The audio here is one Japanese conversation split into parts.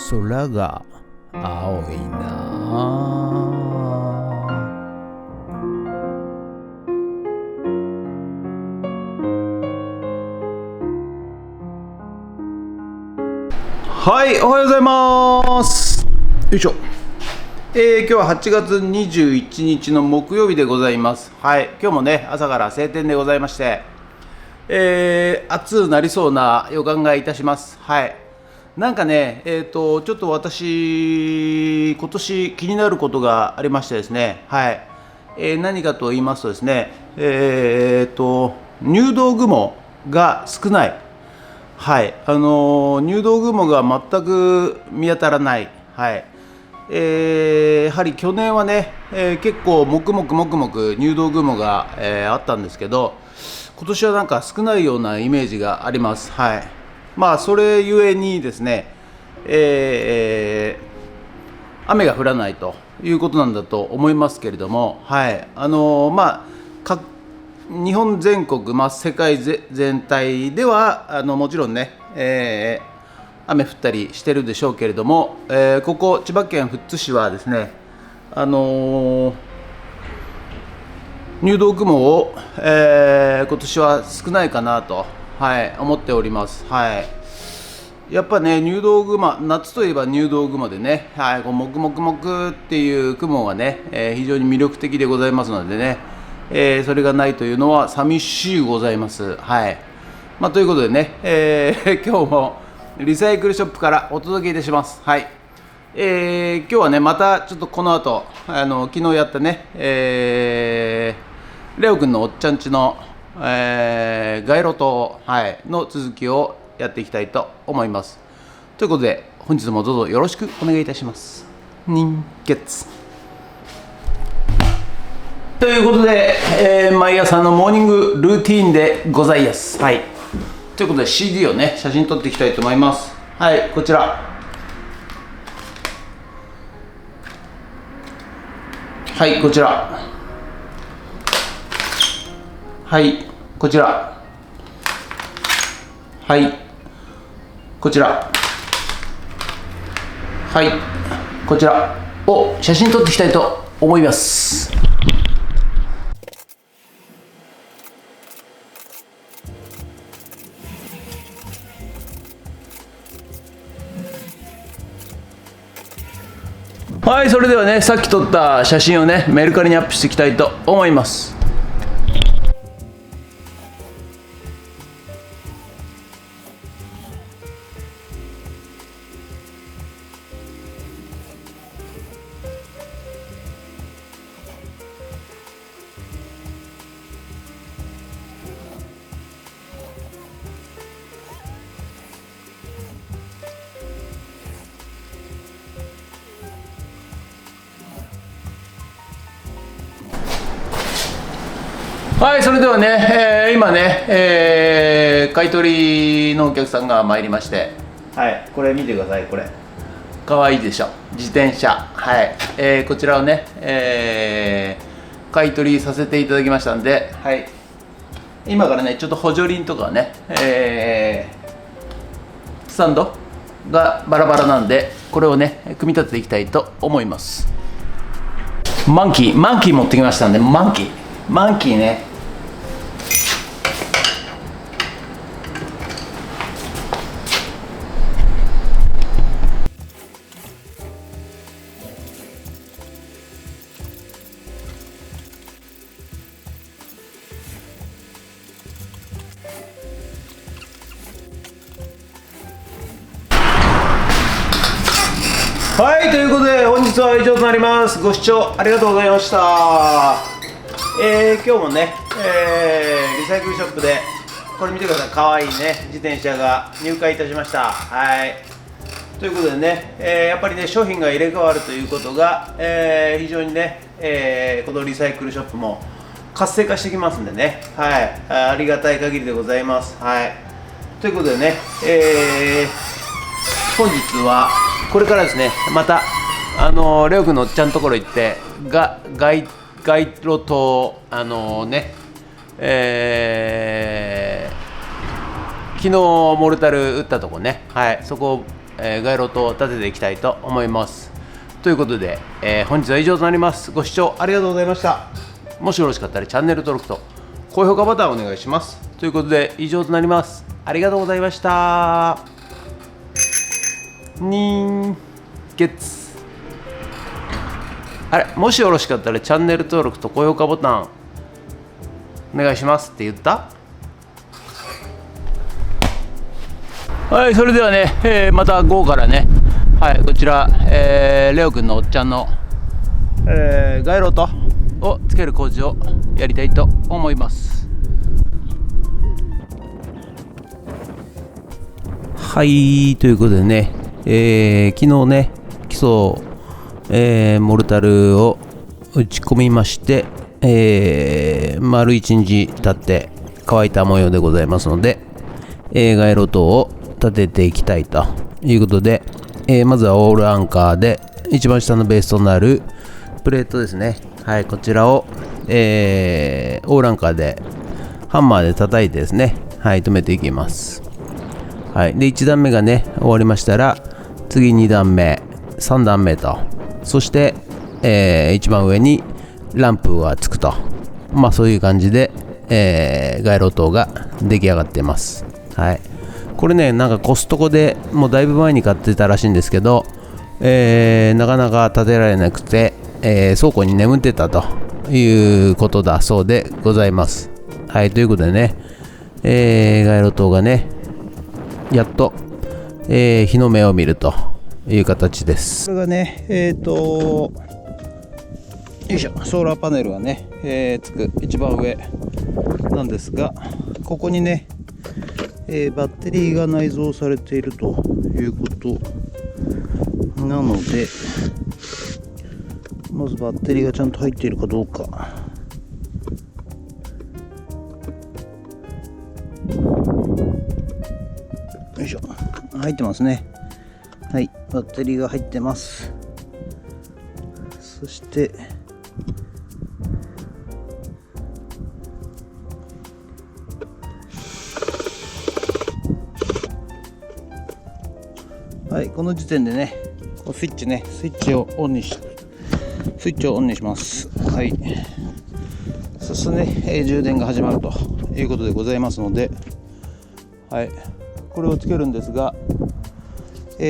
空が青いな。はい、おはようございます。よいしょ。今日は8月21日の木曜日でございます。はい、今日もね、朝から晴天でございまして、暑くなりそうな予感がいたします。はい。なんかね、ちょっと私、今年気になることがありましてですね、はい。何かと言いますとですね、入道雲が少ない。はい。入道雲が全く見当たらない。はい。やはり去年はね、結構もくもく入道雲が、あったんですけど、今年はなんか少ないようなイメージがあります。はい。まあそれゆえにですね、雨が降らないということなんだと思いますけれども、はい。日本全国、世界全体ではもちろんね、雨降ったりしてるでしょうけれども、ここ千葉県富津市はですね、入道雲を、今年は少ないかなと、はい、思っております。はい。やっぱね、入道雲、夏といえば入道雲でね、はい、こうもくもくっていう雲がね、非常に魅力的でございますのでね、それがないというのは寂しいございます。はい。ということでね、今日もリサイクルショップからお届けいたします。はい。今日はね、またちょっとこの後、昨日やったね、レオ君のおっちゃんちの、街路灯、はい、の続きをやっていきたいと思います。ということで、本日もどうぞよろしくお願いいたします。人血。ということで、毎朝のモーニングルーティーンでございます。はい。ということで CD をね、写真撮っていきたいと思います。はい、こちら。はい、こちら。はい、こちら。はい、こちら。はい、こちらを写真撮っていきたいと思います。はい、それではね、さっき撮った写真をね、メルカリにアップしていきたいと思います。はい、それではね、今ね、買い取りのお客さんが参りまして、はい、これ見てください。これかわいいでしょ、自転車。はい、こちらをね、買い取りさせていただきましたんで、はい、今からねちょっと補助輪とかね、スタンドがバラバラなんで、これをね組み立てていきたいと思います。マンキー持ってきましたんで、マンキーね。はい、ということで本日は以上となります。ご視聴ありがとうございました。今日もね、リサイクルショップでこれ見てください。かわいいね自転車が入荷いたしました。はい、ということでね、やっぱりね商品が入れ替わるということが、非常にね、このリサイクルショップも活性化してきますんでね、はい、ありがたい限りでございます。はい、ということでね、本日はこれからですね、またレオ君のおっちゃんのところ行って街路灯昨日モルタル打ったとこね、はい、そこを、街路灯を立てていきたいと思います。ということで、本日は以上となります。ご視聴ありがとうございました。もしよろしかったらチャンネル登録と高評価ボタンをお願いします。ということで以上となります。ありがとうございました。人月あれ、もしよろしかったらチャンネル登録と高評価ボタンお願いしますって言った？はい、それではね、また午後からね、はい、こちら、レオくんのおっちゃんの、街路灯をつける工事をやりたいと思います。はい、ということでね、昨日ね、基礎、モルタルを打ち込みまして、丸1日経って乾いた模様でございますので、街路灯を立てていきたいということで、まずはオールアンカーで一番下のベースとなるプレートですね。はい、こちらを、オールアンカーでハンマーで叩いてですね、はい、止めていきます。はい、で1段目がね終わりましたら、次2段目3段目と、そして、一番上にランプがつくと、そういう感じで、街路灯が出来上がっています。はい、これね、なんかコストコでもうだいぶ前に買ってたらしいんですけど、なかなか立てられなくて、倉庫に眠ってたということだそうでございます。はい、ということでね、街路灯がねやっと、日の目を見るという形です。これがね、よいしょ、ソーラーパネルがね、つく一番上なんですが、ここにね、バッテリーが内蔵されているということなので、まずバッテリーがちゃんと入っているかどうか。よいしょ、入ってますね。はい、バッテリーが入ってます。そしてはい、この時点でね、スイッチをオンにします。はい、そうするとね、充電が始まるということでございますので、はい、これをつけるんですが、穴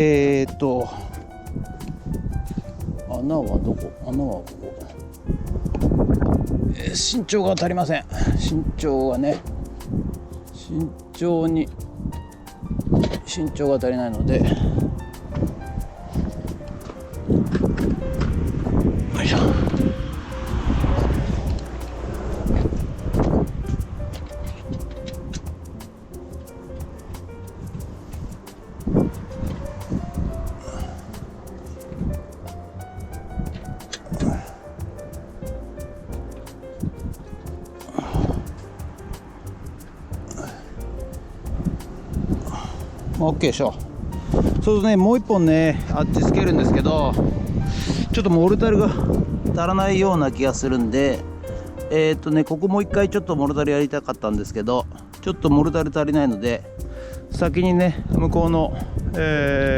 はどこ？穴はここ。身長が足りません。身長が足りないので、よいしょ。OK でしょ。そうするとね、もう一本ねあっちつけるんですけど、ちょっとモルタルが足らないような気がするんで、ここもう一回ちょっとモルタルやりたかったんですけど、ちょっとモルタル足りないので、先にね向こうの、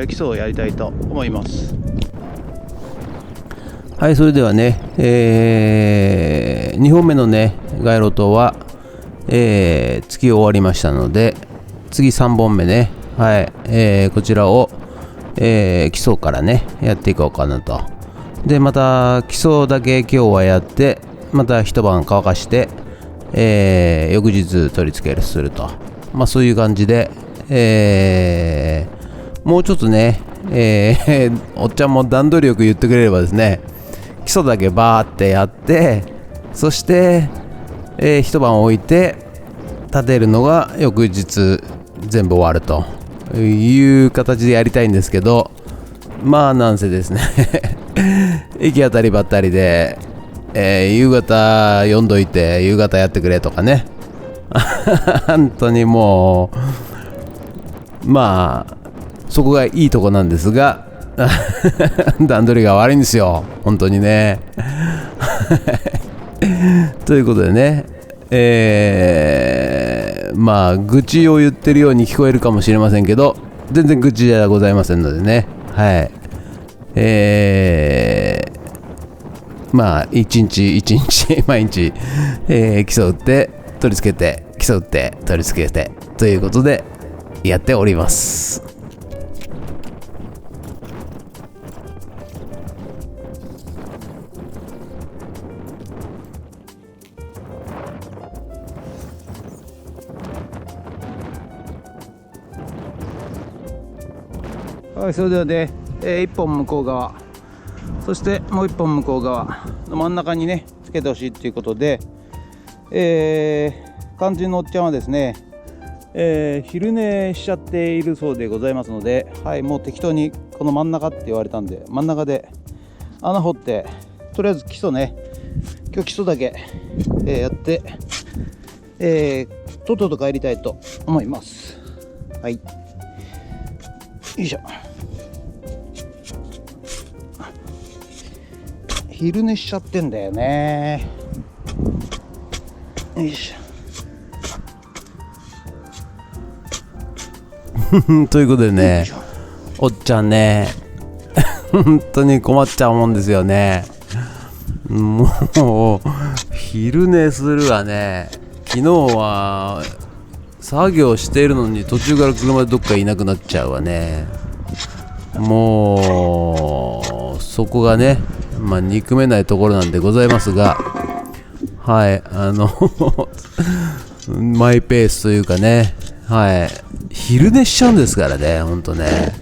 基礎をやりたいと思います。はい、それではね、2本目のね街路灯は、つき終わりましたので、次3本目ね、はい、こちらを、基礎からねやっていこうかなと。でまた基礎だけ今日はやって、また一晩乾かして、翌日取り付けすると、そういう感じで、もうちょっとね、おっちゃんも段取りよく言ってくれればですね、基礎だけバーってやって、そして、一晩置いて立てるのが翌日全部終わるという形でやりたいんですけど、なんせですね行き当たりばったりで、夕方読んどいて夕方やってくれとかね本当にもうそこがいいとこなんですが段取りが悪いんですよ本当にねということでね、愚痴を言ってるように聞こえるかもしれませんけど、全然愚痴じゃございませんのでね。はい。まあ、一日一日、毎日、基礎打って、取り付けて、基礎打って、取り付けて、ということで、やっております。はい、それではね、1本向こう側、そしてもう1本向こう側の真ん中にねつけてほしいということで、肝心のおっちゃんはですね、昼寝しちゃっているそうでございますので、はい、もう適当にこの真ん中って言われたんで、真ん中で穴掘って、とりあえず基礎ね、今日基礎だけ、やって、とっとと帰りたいと思います。はい、よいしょ。昼寝しちゃってんだよね。よいしょということでね、おっちゃんね本当に困っちゃうもんですよね。もう昼寝するわね。昨日は作業しているのに途中から車でどっかいなくなっちゃうわね。もうそこがね、まあ憎めないところなんでございますが、はい、マイペースというかね、はい、昼寝しちゃうんですからね、ほんとね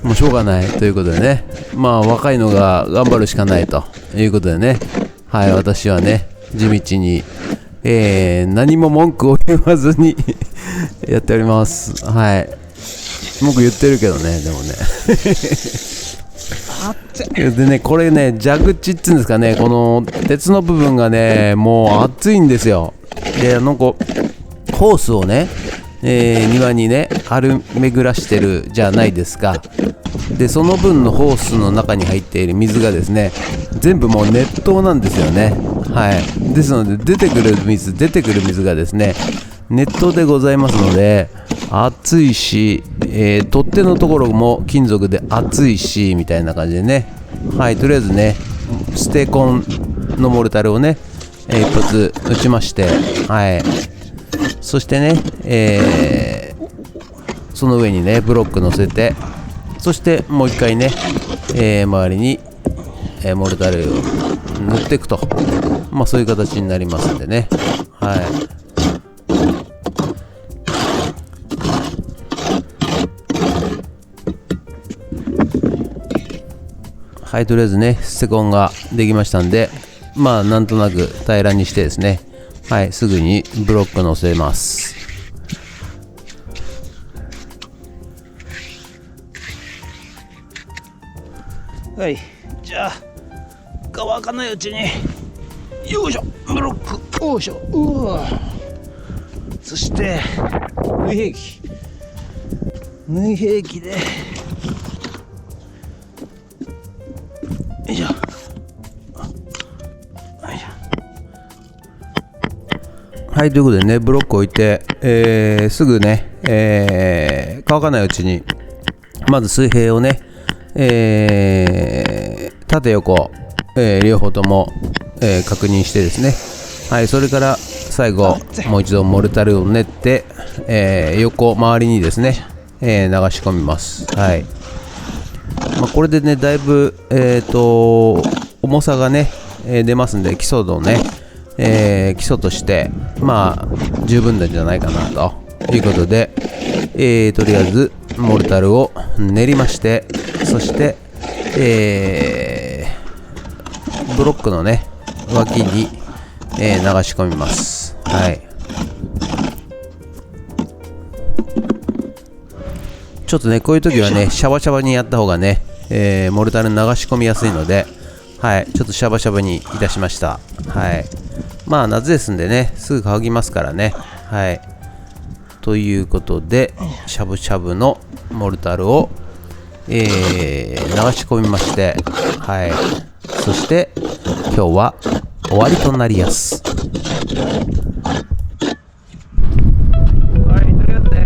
もうしょうがないということでね、まあ若いのが頑張るしかないということでね、はい、私はね地道に、何も文句を言わずにやっております。はい、文句言ってるけどね、でもねでね、これね、蛇口っていうんですかね、この鉄の部分がね、もう熱いんですよ。で、ホースをね、庭にね、巡らしてるじゃないですか。で、その分のホースの中に入っている水がですね、全部もう熱湯なんですよね。はい。ですので、出てくる水がですね、熱湯でございますので、熱いし、取っ手のところも金属で熱いしみたいな感じでね、はい、とりあえずねステコンのモルタルをね、一発打ちまして、はい、そしてね、その上にねブロック乗せて、そしてもう一回ね、周りに、モルタルを塗っていくと、まあそういう形になりますんでね、はい。はい、とりあえずねステコンができましたんで、まあなんとなく平らにしてですね、はい、すぐにブロック乗せます。はい、じゃあ乾かないうちによいしょ、ブロックよいしょ、うわ、そして縫い兵器でよいしょ、はい、ということでね、ブロック置いて、すぐね、乾かないうちにまず水平をね、縦横、両方とも、確認してですね、はい、それから最後もう一度モルタルを練って、横周りにですね、流し込みます。はい、まあ、これでねだいぶ、重さがね、出ますんで、基礎のね、基礎としてまあ十分なんじゃないかなということで、とりあえずモルタルを練りまして、そして、ブロックのね脇に、流し込みます。はい、ちょっとねこういう時はねシャバシャバにやった方がね、モルタルに流し込みやすいので、はい、ちょっとシャバシャバにいたしました。はい、まあ夏ですんでねすぐ乾きますからね。はい、ということでしゃぶしゃぶのモルタルを、流し込みまして、はい、そして今日は終わりとなりやす。はい、とりあえずね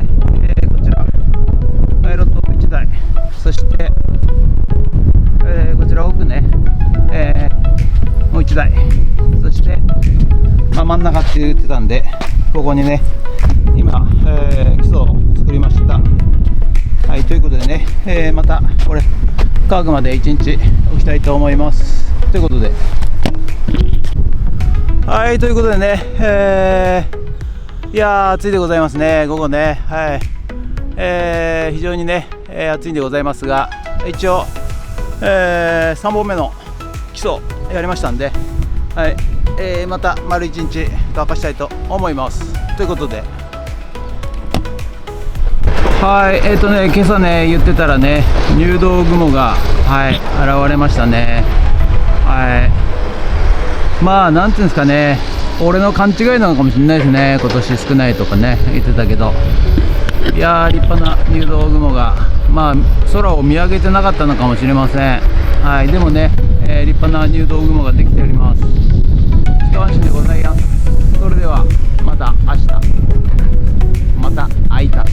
真ん中って言ってたんで、ここにね今、基礎を作りました。はい、ということでね、またこれ乾くまで1日置きたいと思います。ということで、はい、ということでね、いやー暑いでございますね、午後ね。はい、非常にね、暑いんでございますが、一応、3本目の基礎やりましたんで、はい、また丸1日乾かしたいと思います。ということで、はい、今朝ね言ってたらね、入道雲が、はい、現れましたね。はい、まあなんていうんですかね、俺の勘違いなのかもしれないですね。今年少ないとかね言ってたけど、いやー立派な入道雲が、まあ空を見上げてなかったのかもしれません。はい、でもね、立派な入道雲ができております。一安心でございます。それではまた明日、また会いたい。